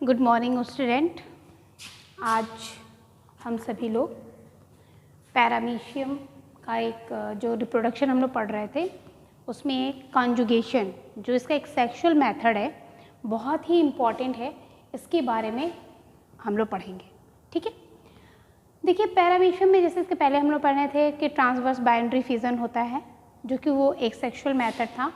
Good morning student. आज हम सभी लोग पैरामीशियम का एक जो रिप्रोडक्शन हम लोग पढ़ रहे थे उसमें एक कॉन्जुगेशन जो इसका एक सेक्सुअल मेथड है, बहुत ही इम्पॉर्टेंट है, इसके बारे में हम लोग पढ़ेंगे। ठीक है, देखिए पैरामीशियम में जैसे इसके पहले हम लोग पढ़े थे कि ट्रांसवर्स बाइनरी फिजन होता है, जो कि वो एक सेक्सुअल मेथड था,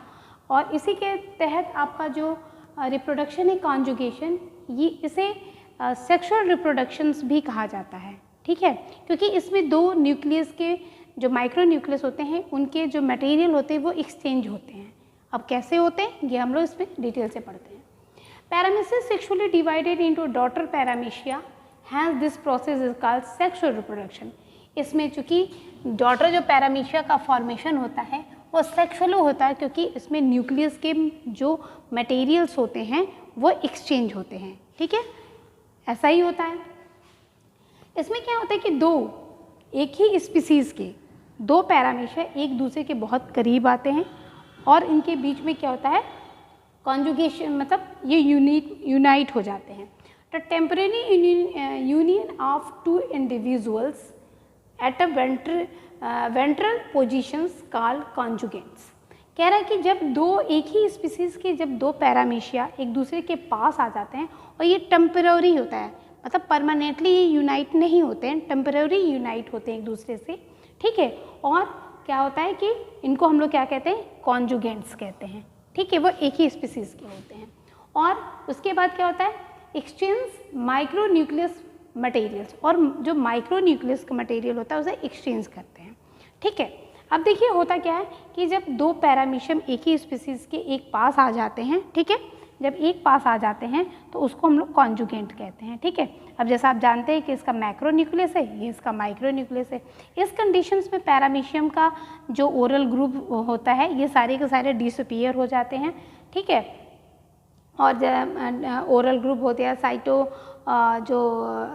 और इसी के तहत आपका जो रिप्रोडक्शन है कॉन्जुगेशन, ये इसे सेक्सुअल रिप्रोडक्शंस भी कहा जाता है। ठीक है, क्योंकि इसमें दो न्यूक्लियस के जो माइक्रो न्यूक्लियस होते हैं उनके जो मटेरियल होते हैं वो एक्सचेंज होते हैं। अब कैसे होते हैं ये हम लोग इसमें डिटेल से पढ़ते हैं। Paramecium sexually divided into daughter paramecia, hence this process is called sexual reproduction. इसमें चूँकि डॉटर जो पैरामीशिया का फॉर्मेशन होता है वो सेक्सुअल होता है, क्योंकि इसमें न्यूक्लियस के जो मटेरियल्स होते हैं वो एक्सचेंज होते हैं। ठीक है, ऐसा ही होता है। इसमें क्या होता है कि दो एक ही स्पीसीज़ के दो पैरामीशिया एक दूसरे के बहुत करीब आते हैं और इनके बीच में क्या होता है कॉन्जुगेशन, मतलब ये यूनाइट हो जाते हैं। The temporary union of two individuals at a ventral positions called conjugants. कह रहा है कि जब दो एक ही स्पीसीज़ के जब दो पैरामीशिया एक दूसरे के पास आ जाते हैं और ये टेम्पररी होता है, मतलब परमानेंटली ये यूनाइट नहीं होते हैं, टेम्पररी यूनाइट होते हैं एक दूसरे से। ठीक है, और क्या होता है कि इनको हम लोग क्या कहते हैं, कॉन्जुगेंट्स कहते हैं। ठीक है, वो एक ही स्पीसीज़ के होते हैं। और उसके बाद क्या होता है, एक्सचेंज माइक्रो न्यूक्लियस मटेरियल्स, और जो माइक्रो न्यूक्लियस का मटेरियल होता है उसे एक्सचेंज करते हैं। ठीक है, अब देखिए होता क्या है कि जब दो पैरामीशियम एक ही स्पीसीज़ के एक पास आ जाते हैं, ठीक है, जब एक पास आ जाते हैं तो उसको हम लोग कॉन्जुगेंट कहते हैं। ठीक है, अब जैसा आप जानते हैं कि इसका मैक्रो न्यूक्लियस है, ये इसका माइक्रो न्यूक्लियस है। इस कंडीशंस में पैरामीशियम का जो ओरल ग्रुप होता है ये सारे के सारे डिसअपीयर हो जाते हैं। ठीक है, और ओरल ग्रुप होते हैं, साइटो जो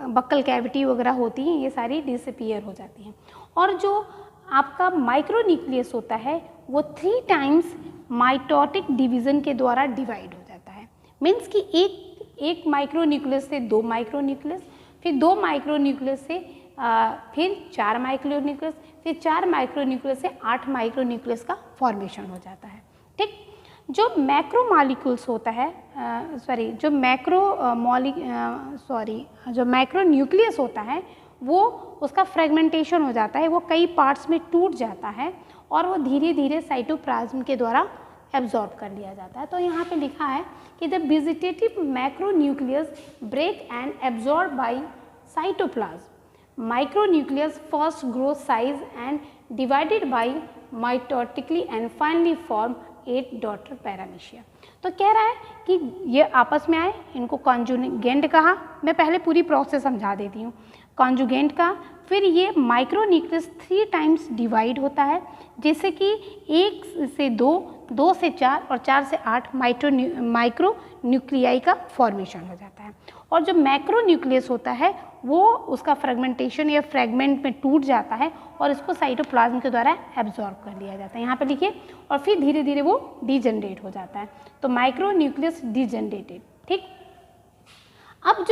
बक्कल कैविटी वगैरह होती हैं, ये सारी डिसअपीयर हो जाती हैं। और जो आपका माइक्रो न्यूक्लियस होता है वो 3 टाइम्स माइटोटिक डिवीज़न के द्वारा डिवाइड हो जाता है। मीन्स कि एक माइक्रो न्यूक्लियस से 2 माइक्रो न्यूक्लियस, फिर 2 माइक्रो न्यूक्लियस से फिर 4 माइक्रो न्यूक्लियस, फिर 4 माइक्रो न्यूक्लियस से 8 माइक्रो न्यूक्लियस का फॉर्मेशन हो जाता है। ठीक, जो मैक्रो मॉलिक्यूल्स होता है जो मैक्रो न्यूक्लियस होता है वो उसका फ्रेगमेंटेशन हो जाता है, वो कई पार्ट्स में टूट जाता है और वो धीरे धीरे साइटोप्लाज्म के द्वारा एब्जॉर्ब कर लिया जाता है। तो यहाँ पे लिखा है कि the vegetative macro nucleus break and absorb by cytoplasm, micro nucleus first grow size and divided by mitotically and finally form 8 daughter paramecia. तो कह रहा है कि ये आपस में आए, इनको कॉन्जुगेंट कहा। मैं पहले पूरी प्रोसेस समझा देती हूँ। कॉन्जुगेंट का, फिर ये माइक्रो न्यूक्लियस 3 टाइम्स डिवाइड होता है, जैसे कि 1 से 2, 2 से 4 और 4 से 8 माइक्रो न्यूक्लियाई का फॉर्मेशन हो जाता है। और जो मैक्रो न्यूक्लियस होता है वो उसका फ्रेगमेंटेशन या फ्रेगमेंट में टूट जाता है और इसको साइटोप्लाज्म के द्वारा एब्जॉर्ब कर लिया जाता है। यहाँ पे लिखिए, और फिर धीरे धीरे वो डीजनरेट हो जाता है। तो माइक्रो न्यूक्लियस डीजनरेटेड। ठीक, अब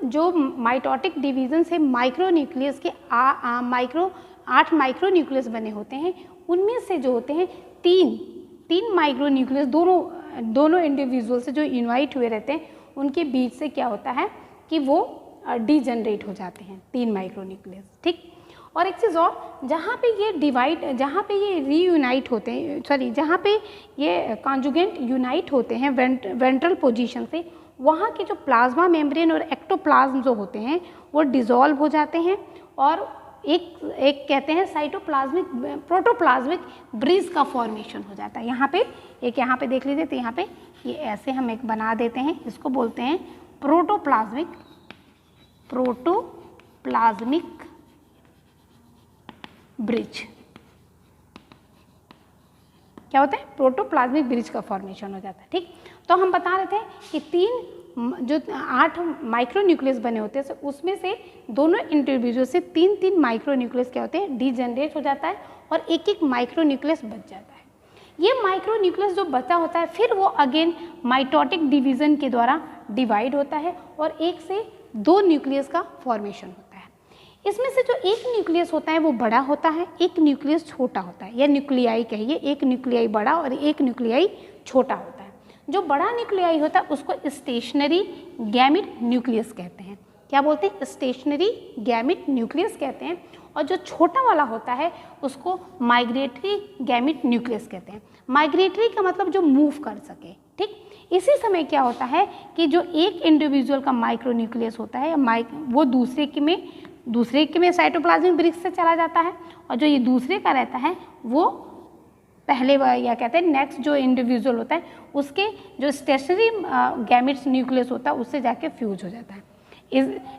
जो माइटोटिक डिवीज़न से माइक्रो न्यूक्लियस के 8 माइक्रो न्यूक्लियस बने होते हैं, उनमें से जो होते हैं तीन माइक्रो न्यूक्लियस दोनों इंडिविजुअल से जो यूनाइट हुए रहते हैं उनके बीच से क्या होता है कि वो डीजनरेट हो जाते हैं 3 माइक्रो न्यूक्लियस। ठीक, और एक चीज़ और, जहाँ पे ये रीयूनाइट होते हैं, जहाँ पे ये कॉन्जुगेंट यूनाइट होते हैं वेंट्रल पोजीशन से, वहाँ के जो प्लाज्मा मेम्ब्रेन और एक्टोप्लाज्म जो होते हैं वो डिज़ोल्व हो जाते हैं और एक कहते हैं प्रोटोप्लाज्मिक ब्रिज का फॉर्मेशन हो जाता है। यहाँ पे देख लीजिए, तो यहाँ पे ये ऐसे हम एक बना देते हैं, इसको बोलते हैं प्रोटोप्लाज्मिक ब्रिज। क्या होता है, प्रोटोप्लाज्मिक ब्रिज का फॉर्मेशन हो जाता है। ठीक, तो हम बता रहे थे कि 8 माइक्रो न्यूक्लियस बने होते हैं, उसमें से दोनों इंडिविजुअल से 3 माइक्रो न्यूक्लियस क्या होते हैं, डीजनरेट हो जाता है और एक माइक्रो न्यूक्लियस बच जाता है। ये माइक्रो न्यूक्लियस जो बचा होता है फिर वो अगेन माइटोटिक डिवीज़न के द्वारा डिवाइड होता है और 1 से 2 न्यूक्लियस का फॉर्मेशन होता है। इसमें से जो एक न्यूक्लियस होता है वो बड़ा होता है, एक न्यूक्लियस छोटा होता है, या न्यूक्लियाई कहिए, एक न्यूक्लियाई बड़ा और एक न्यूक्लियाई छोटा होता है। जो बड़ा न्यूक्लियाई होता है उसको स्टेशनरी गैमेट न्यूक्लियस कहते हैं। क्या बोलते हैं? स्टेशनरी गैमेट न्यूक्लियस कहते हैं। और जो छोटा वाला होता है उसको माइग्रेटरी गैमेट न्यूक्लियस कहते हैं। माइग्रेटरी का मतलब जो मूव कर सके, ठीक। इसी समय क्या होता है कि जो एक इंडिविजुअल का माइक्रोन्यूक्लियस होता है वो दूसरे के में साइटोप्लाज्मिक ब्रिक्स से चला जाता है, और जो ये दूसरे का रहता है वो पहले या कहते हैं नेक्स्ट जो इंडिविजुअल होता है उसके जो स्टेशनरी गैमेट्स न्यूक्लियस होता है उससे जाके फ्यूज हो जाता है।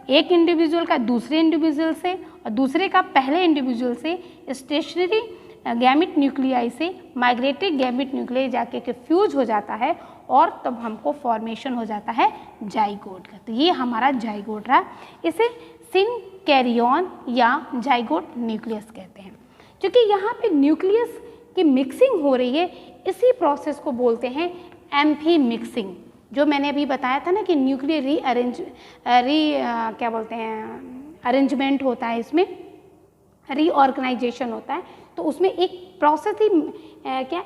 एक इंडिविजुअल का दूसरे इंडिविजुअल से और दूसरे का पहले इंडिविजुअल से स्टेशनरी गैमेट न्यूक्लियाई से माइग्रेटरी गैमेट न्यूक्लियाई जाके के फ्यूज हो जाता है, और तब हमको फॉर्मेशन हो जाता है जाइगोट का। तो ये हमारा जाइगोट रहा। इसे सिनकैरियन या जाइगोट न्यूक्लियस कहते हैं। क्योंकि यहाँ पे न्यूक्लियस की मिक्सिंग हो रही है, इसी प्रोसेस को बोलते हैं एम्फी मिक्सिंग। जो मैंने अभी बताया था ना कि न्यूक्लियर अरेंजमेंट होता है, इसमें रीऑर्गेनाइजेशन होता है, तो उसमें एक प्रोसेस थी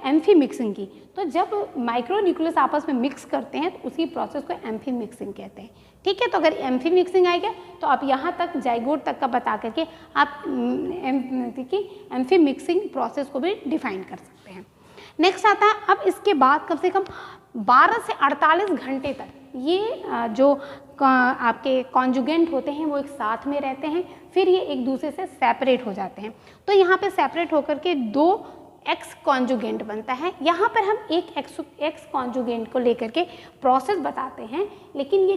एम्फी मिक्सिंग की। तो जब माइक्रो न्यूक्लियस आपस में मिक्स करते हैं तो उसी प्रोसेस को एम्फी मिक्सिंग कहते हैं, ठीक है। तो अगर एम्फी मिक्सिंग आएगा तो आप यहाँ तक जाइगोट तक का बता करके आप एम्फी मिक्सिंग प्रोसेस को भी डिफाइन कर सकते हैं। नेक्स्ट आता है, अब इसके बाद कम से कम 12 से 48 घंटे तक ये जो आपके कॉन्जुगेंट होते हैं वो एक साथ में रहते हैं, फिर ये एक दूसरे से सेपरेट हो जाते हैं। तो यहाँ पे सेपरेट होकर के 2 एक्स कॉन्जुगेंट बनता है। यहाँ पर हम एक एक्स कॉन्जुगेंट को लेकर के प्रोसेस बताते हैं, लेकिन ये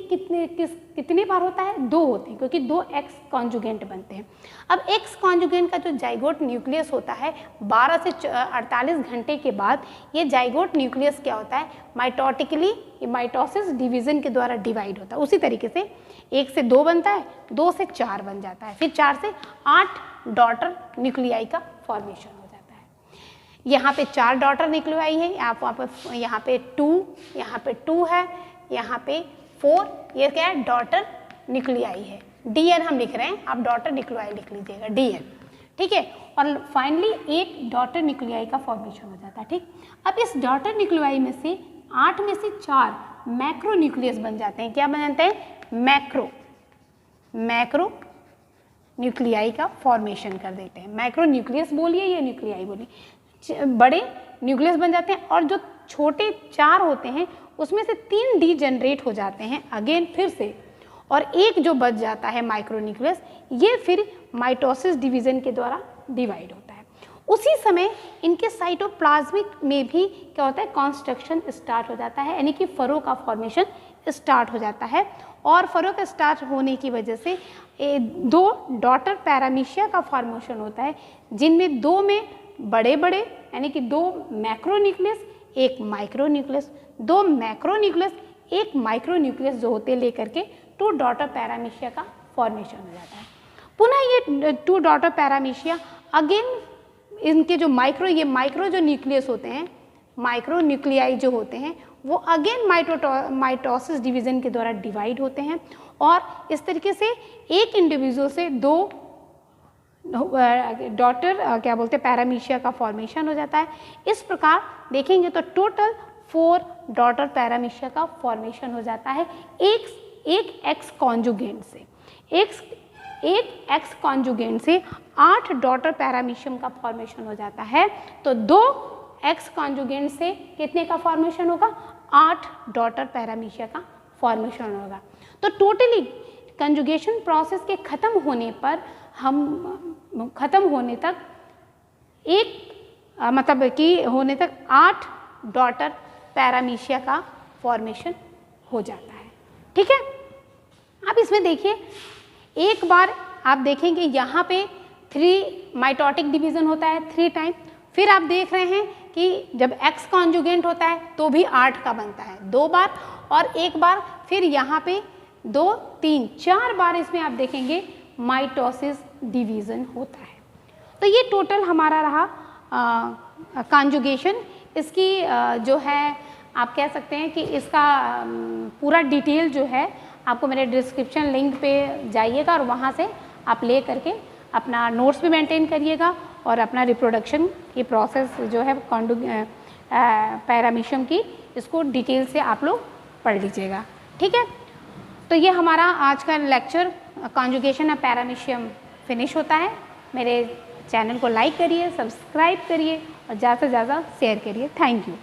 कितने बार होता है? 2 होते हैं, क्योंकि 2 एक्स कॉन्जुगेंट बनते हैं। अब एक्स कॉन्जुगेंट का जो जाइगोट न्यूक्लियस होता है 12 से 48 घंटे के बाद ये जाइगोट न्यूक्लियस क्या होता है? माइटोटिकली माइटोसिस डिवीज़न के द्वारा डिवाइड होता है। उसी तरीके से 1 से 2 बनता है, 2 से 4 बन जाता है, फिर 4 से 8 डॉटर न्यूक्लियाई का फॉर्मेशन हो जाता है। यहाँ पे 4 डॉटर न्यूक्लियाई है, आप यहाँ पे 2, यहाँ पे 2 है, यहाँ पे 4, ये क्या है? डॉटर न्यूक्लियाई है। डीएन हम लिख रहे हैं, आप डॉटर न्यूक्लियाई लिख लीजिएगा, डीएन, ठीक है। और फाइनली एक डॉटर न्यूक्लियाई का फॉर्मेशन हो जाता है, ठीक। अब इस डॉटर न्यूक्लियाई में से 8 में से 4 मैक्रो न्यूक्लियस बन जाते हैं। क्या बन जाते हैं? मैक्रो न्यूक्लियाई का फॉर्मेशन कर देते हैं। मैक्रो न्यूक्लियस बोलिए या न्यूक्लियाई बोलिए, बड़े न्यूक्लियस बन जाते हैं। और जो छोटे 4 होते हैं उसमें से 3 डीजनरेट हो जाते हैं अगेन फिर से, और एक जो बच जाता है माइक्रो न्यूक्लियस, ये फिर माइटोसिस डिवीज़न के द्वारा डिवाइड होता है। उसी समय इनके साइटोप्लाज्मिक में भी क्या होता है? कॉन्स्ट्रक्शन स्टार्ट हो जाता है, यानी कि फरों का फॉर्मेशन स्टार्ट हो जाता है। और फरों का स्टार्ट होने की वजह से 2 डॉटर पैरामीशिया का फॉर्मेशन होता है, जिनमें 2 में बड़े बड़े यानी कि 2 macro nucleus, 1 micro nucleus, 2 macro nucleus, 1 micro nucleus जो होते लेकर के 2 डॉटर पैरामीशिया का फॉर्मेशन हो जाता है। पुनः ये 2 डॉटर पैरामीशिया अगेन इनके जो माइक्रो जो न्यूक्लियस होते हैं, माइक्रो न्यूक्लियाई जो होते हैं, वो अगेन माइटोसिस डिवीज़न के द्वारा डिवाइड होते हैं, और इस तरीके से एक इंडिविजुअल से 2 डॉटर पैरामीशिया का फॉर्मेशन हो जाता है। इस प्रकार देखेंगे तो टोटल 4 डॉटर पैरामीशिया का फॉर्मेशन हो जाता है एक एक्स कॉन्जुगेंट से। एक एक्स कॉन्जुगेंट से 8 डॉटर पैरामीशियम का फॉर्मेशन हो जाता है। तो 2 एक्स कॉन्जुगेंट से कितने का फॉर्मेशन होगा? 8 डॉटर पैरामीशिया का फॉर्मेशन होगा। तो टोटली कंजुगेशन प्रोसेस के खत्म होने पर खत्म होने तक होने तक 8 डॉटर पैरामीशिया का फॉर्मेशन हो जाता है, ठीक है। अब इसमें देखिए, एक बार आप देखेंगे यहाँ पे 3 माइटोटिक डिवीज़न होता है 3 टाइम, फिर आप देख रहे हैं कि जब एक्स कॉन्जुगेंट होता है तो भी 8 का बनता है 2 बार, और एक बार फिर यहाँ पे 2, 3, 4 बार इसमें आप देखेंगे माइटोसिस डिवीज़न होता है। तो ये टोटल हमारा रहा कॉन्जुगेशन। इसकी जो है आप कह सकते हैं कि इसका पूरा डिटेल जो है आपको मेरे डिस्क्रिप्शन लिंक पे जाइएगा और वहाँ से आप ले करके अपना नोट्स भी मेंटेन करिएगा और अपना रिप्रोडक्शन की प्रोसेस जो है पैरामीशियम की, इसको डिटेल से आप लोग पढ़ लीजिएगा। ठीक है, तो ये हमारा आज का lecture conjugation of paramecium finish होता है। मेरे चैनल को लाइक करिए, सब्सक्राइब करिए और ज़्यादा से ज़्यादा शेयर करिए। Thank you.